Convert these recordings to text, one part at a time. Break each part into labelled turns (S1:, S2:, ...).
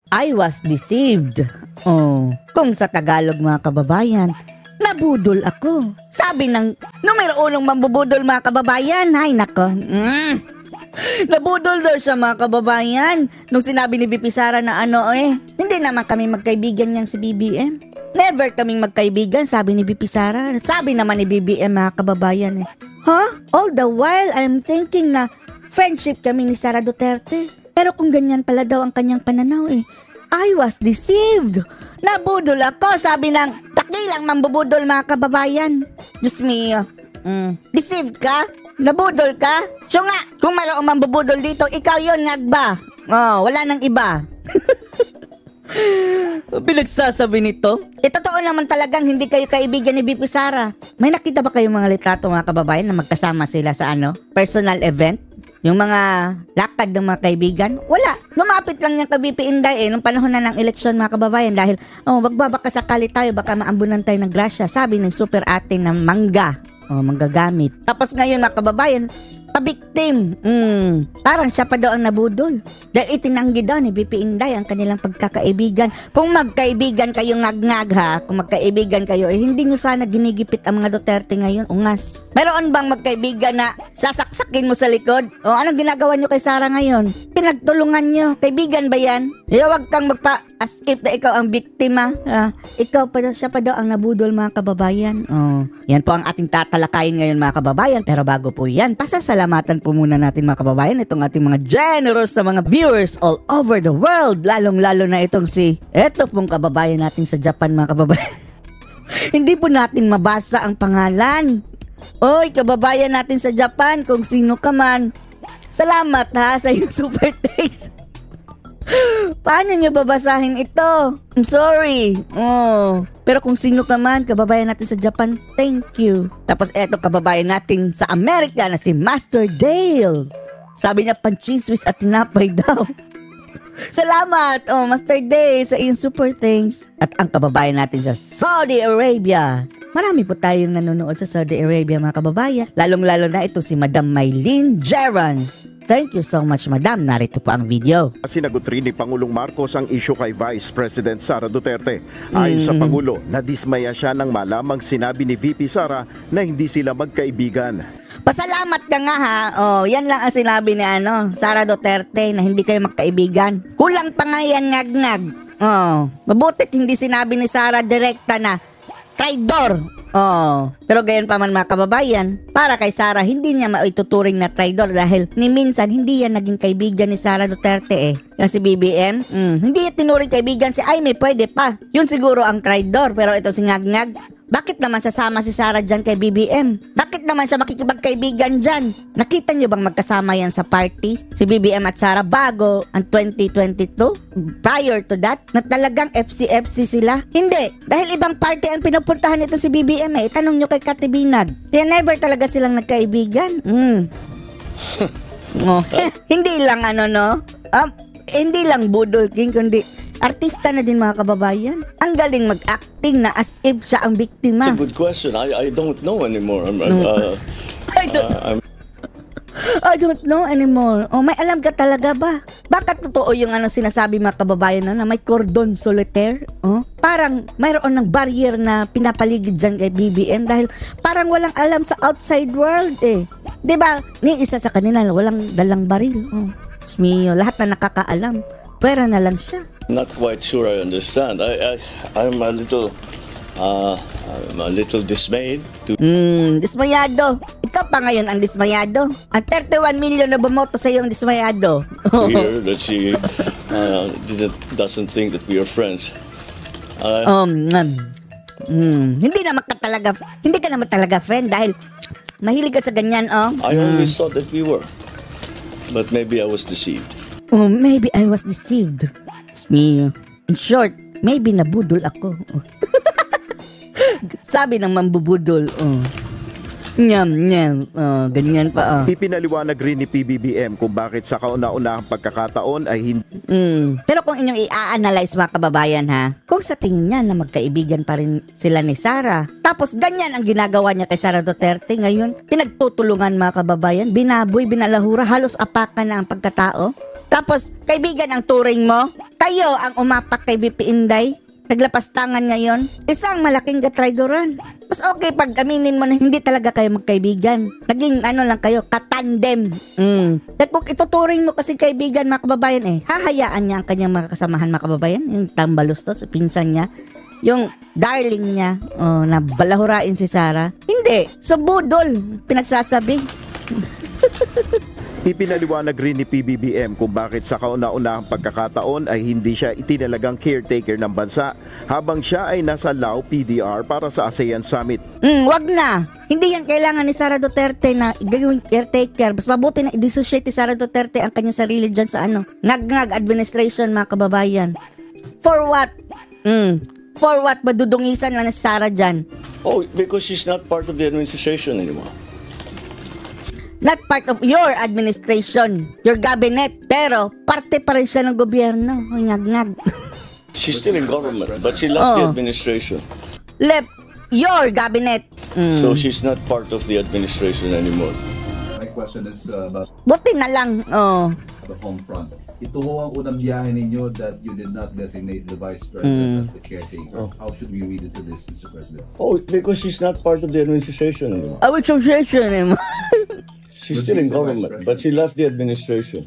S1: I was deceived. Kung sa Tagalog mga kababayan, nabudol ako. Sabi ng numero 1 mambubudol mga kababayan. Ay nako. Nabudol daw siya mga kababayan. Nung sinabi ni VP Sara na hindi naman kami magkaibigan niyang si BBM. Never kaming magkaibigan, sabi ni VP Sara. Sabi naman ni BBM mga kababayan All the while, I'm thinking na friendship kami ni Sara Duterte. Pero kung ganyan pala daw ang kanyang pananaw I was deceived. Nabudol ako, sabi ng takilang mambubudol mga kababayan. Diyos mio. Deceived ka? Nabudol ka? So nga, kung mayroong mambubudol dito, ikaw yon ngagba. Wala nang iba. Pinagsasabi nito? Totoo naman talagang hindi kayo kaibigan ni VP Sara. May nakita ba kayong mga litrato mga kababayan na magkasama sila sa personal event? Yung mga lakad ng mga kaibigan? Wala. Lumapit lang yan kay VP Inday nung panahon na ng eleksyon mga kababayan dahil magbabaka sakali tayo baka maambunan tayo ng grasya, sabi ng super ate ng mangga. Manggagamit. Tapos ngayon mga kababayan, pa-victim. Parang siya pa daw ang nabudol. Dahil itinanggi daw ni VP Inday ang kanilang pagkakaibigan. Kung magkaibigan kayo ngag-ngag kung magkaibigan kayo, hindi nyo sana ginigipit ang mga Duterte ngayon, ungas. Meron bang magkaibigan na sasaksakin mo sa likod? Anong ginagawa nyo kay Sara ngayon? Pinagtulungan nyo. Kaibigan ba yan? Huwag kang as if na ikaw ang biktima. Siya pa daw ang nabudol mga kababayan. Yan po ang ating tatalakayin ngayon mga kababayan. Pero bago po yan, pasasalamatan po muna natin mga kababayan itong ating mga generous na mga viewers all over the world. Lalong-lalo na itong eto pong kababayan natin sa Japan mga kababayan. Hindi po natin mabasa ang pangalan. Oy, kababayan natin sa Japan, kung sino ka man. Salamat sa iyong super thanks. Paano nyo babasahin ito? I'm sorry. Pero kung sino ka man, kababayan natin sa Japan, thank you. Tapos eto kababayan natin sa Amerika na si Master Dale. Sabi niya panchiswis at tinapay daw. Salamat, Master Dale, sa iyong super thanks. At ang kababayan natin sa Saudi Arabia. Marami po tayong nanonood sa Saudi Arabia mga kababayan. Lalong-lalo na ito si Madam Maylene Gerans. Thank you so much, Madam. Narito po ang video.
S2: Sinagot rin ni Pangulong Marcos ang issue kay Vice President Sara Duterte. Ayon sa Pangulo, nadismaya siya nang malamang sinabi ni VP Sara na hindi sila magkaibigan.
S1: Pasalamat ka nga yan lang ang sinabi ni Sara Duterte na hindi kayo magkaibigan. Kulang pa nga yan ngag-ngag. Mabutit hindi sinabi ni Sara direkta na traidor. Pero gayon pa man mga kababayan, para kay Sara hindi niya maituturing na traidor dahil ni minsan hindi yan naging kaibigan ni Sara Duterte Yung si BBM, hindi niya tinuring kaibigan si Aimee, pwede pa. Yun siguro ang traidor, pero ito si Ngag-Ngag. Bakit naman sasama si Sara dyan kay BBM? Bakit naman siya makikipagkaibigan dyan? Nakita niyo bang magkasama yan sa party? Si BBM at Sara bago ang 2022? Prior to that, na talagang FC-FC sila? Hindi, dahil ibang party ang pinupuntahan nito si BBM Tanong nyo kay Katibinag. Kaya never talaga silang nagkaibigan. Hindi lang hindi lang Budol King, kundi artista na din mga kababayan. Ang galing mag-acting na as if siya ang biktima.
S3: It's a good question. I don't know anymore.
S1: I don't know anymore. May alam ka talaga ba? Baka totoo yung sinasabi mga kababayan na may cordon solitaire? Parang mayroon ng barrier na pinapaligid dyan kay BBM dahil parang walang alam sa outside world Diba? Ni isa sa kanila walang dalang baril. Smio, lahat na nakakaalam. Pwera na lang siya.
S3: Not quite sure I understand. I'm a little dismayed.
S1: Dismayado. Ikaw pa ngayon ang dismayado. Ang 31 million na bumoto sa iyo ang dismayado.
S3: Hear that she doesn't think that we are friends.
S1: Hindi ka naman talaga friend dahil mahilig ka sa ganyan,
S3: I always thought that we were. But maybe I was deceived.
S1: Maybe I was deceived. Smio. In short, maybe nabudol ako. Sabi ng mambubudol. Ganyan pa.
S2: Ipinaliwanag rin ni PBBM kung bakit sa kauna-unahang pagkakataon ay hindi.
S1: Pero kung inyong i-analyze mga kababayan kung sa tingin niya na magkaibigan pa rin sila ni Sara, tapos ganyan ang ginagawa niya kay Sara Duterte ngayon, pinagtutulungan mga kababayan, binaboy, binalahura, halos apakan na ang pagkatao. Tapos, kaibigan ang turing mo. Kayo ang umapak kay BP Inday. Naglapastangan ngayon. Isang malaking katraidoran. Mas okay pag aminin mo na hindi talaga kayo magkaibigan. Naging lang kayo, katandem. At kung ituturing mo kasi kaibigan mga kababayan hahayaan niya ang kanyang mga kasamahan mga kababayan. Yung tambalustos, pinsan niya. Yung darling niya, na balahurain si Sara. Hindi, sa budol, pinagsasabi.
S2: Ipinaliwanag rin ni PBBM kung bakit sa kauna-unahang pagkakataon ay hindi siya itinalagang caretaker ng bansa habang siya ay nasa Lao PDR para sa ASEAN Summit.
S1: Wag na. Hindi yan kailangan ni Sara Duterte na gawing caretaker. Mas mabuti na i-dissociate ni Sara Duterte ang kanyang sarili dyan sa ngag-ngag administration mga kababayan. For what? For what? Madudungisan lang ni Sara dyan.
S3: Oh, because she's not part of the administration anymore.
S1: Not part of your administration, your cabinet, pero parte pa rin siya ng gobyerno. Ngag-ngag.
S3: She's still in government, but she left the administration.
S1: Left your cabinet.
S3: So she's not part of the administration anymore.
S4: My question is about
S1: Buti na lang.
S4: the home front. Ito ho ang unang biyahe ninyo that you did not designate the Vice President as the caretaker. How should we read into this, Mr. President?
S3: Oh, because she's not part of the administration anymore.
S1: Association.
S3: She's still in government, but she left the administration.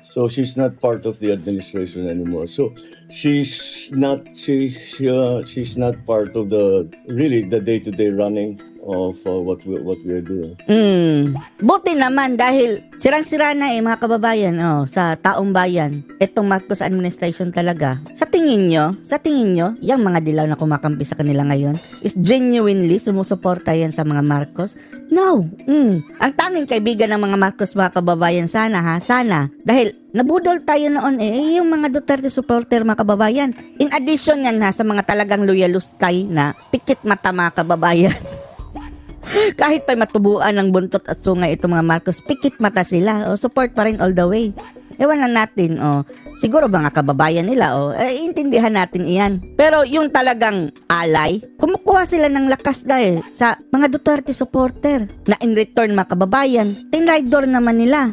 S3: So she's not part of the administration anymore. So she's not part of the day-to-day running of what we are doing.
S1: Buti naman dahil sirang-sira na mga kababayan sa taong bayan. Itong Marcos administration talaga. Sa tingin nyo, yung mga dilaw na kumakampi sa kanila ngayon is genuinely sumusuporta yan sa mga Marcos? No. Ang tanging kaibigan ng mga Marcos mga kababayan sana dahil nabudol tayo noon yung mga Duterte supporter mga kababayan. In addition yan sa mga talagang loyalustay na pikit mata mga kababayan. Kahit pa matubuan ng buntot at sungay itong mga Marcos, pikit mata sila. Support pa rin all the way. Ewan lang natin. Siguro mga kababayan nila. Intindihan natin iyan. Pero yung talagang alay, kumukuha sila ng lakas dahil sa mga Duterte supporter. Na in return mga kababayan, tinraidor naman nila.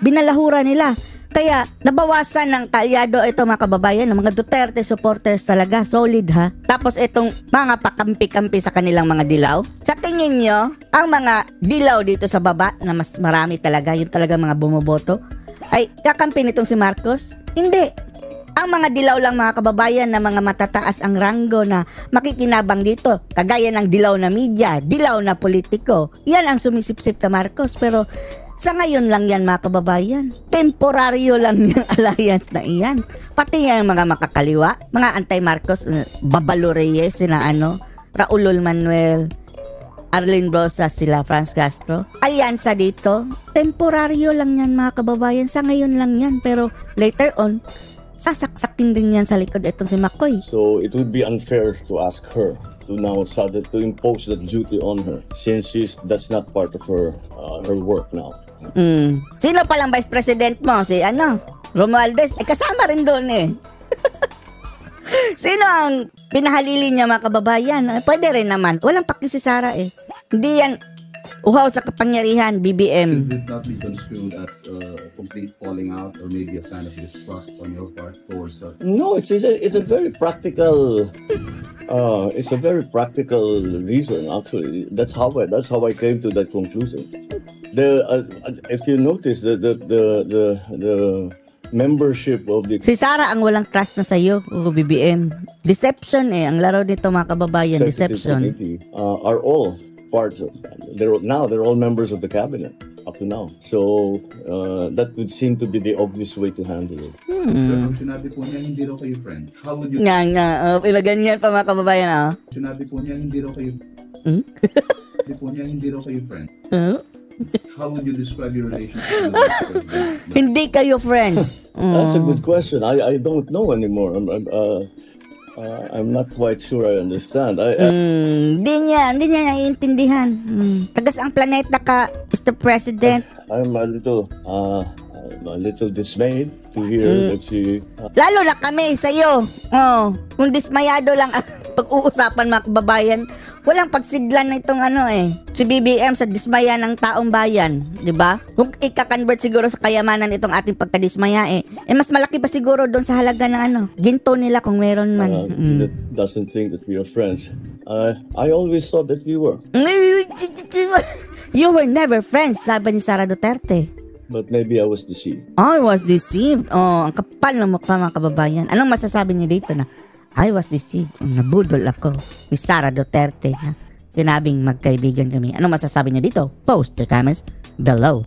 S1: Binalahura nila. Kaya nabawasan ng kalyado ito mga kababayan ng mga Duterte supporters talaga, solid ha. Tapos itong mga pakampi-kampi sa kanilang mga dilaw. Sa tingin nyo, ang mga dilaw dito sa baba na mas marami talaga, yung talaga mga bumoboto, ay kakampi nitong si Marcos? Hindi. Ang mga dilaw lang mga kababayan na mga matataas ang ranggo na makikinabang dito. Kagaya ng dilaw na media, dilaw na politiko. Yan ang sumisip-sip na Marcos. Pero sa ngayon lang yan mga kababayan. Temporaryo lang yung alliance na iyan. Pati yung mga makakaliwa, mga anti-Marcos, Babalo Reyes, Raul Manuel, Arlene Rosas, sila Franz Castro. Alyansa dito, temporaryo lang yan mga kababayan. Sa ngayon lang yan. Pero later on, sasaksakin din yan sa likod itong si McCoy.
S3: So it would be unfair to ask her to now to impose that duty on her since that's not part of her work now.
S1: Sino palang vice president mo? Si Romualdez. Kasama rin doon Sino ang pinahalili niya mga kababayan? Pwede rin naman. Walang paki si Sara Hindi yan uhaw sa kapangyarihan, BBM.
S4: Should it not be construed as a complete falling out or maybe a sign of distrust on your part towards her?
S3: No, it's a very practical reason actually. That's how I came to that conclusion. If you notice the membership of the
S1: Si Sara ang walang trust na sa'yo, BBM. Deception ang laro nito mga kababayan, deception.
S3: Are all parts of they're all members of the cabinet up to now. So that would seem to be the obvious way to handle it.
S4: So, pag sinabi po niya hindi raw kayo friends, how would you
S1: Ilaganyan pa mga kababayan
S4: Sinabi po niya hindi raw kayo friends. How would you describe your relationship with the Vice President?
S1: Hindi kayo friends.
S3: That's a good question. I don't know anymore. I'm not quite sure I understand.
S1: Hindi niya naiintindihan. Tagas ang planeta ka, Mr. President.
S3: I'm a little dismayed to hear that she...
S1: Lalo na kami sa'yo. Kung dismayado lang ang pag-uusapan mga kababayan, walang pagsidlan na itong si BBM sa dismaya ng taong bayan, di ba? Kung ika-convert siguro sa kayamanan itong ating pagkadismaya mas malaki pa siguro doon sa halaga ng ginto nila kung meron man.
S3: That doesn't think that we are friends. I always thought that we were.
S1: You were never friends, sabi ni Sara Duterte.
S3: But maybe I was deceived.
S1: I was deceived. Ang kapal ng mukha mga kababayan. Anong masasabi niyo dito na I was deceived? Nabudol ako ni Sara Duterte na sinabing magkaibigan kami. Anong masasabi niyo dito? Post your comments below.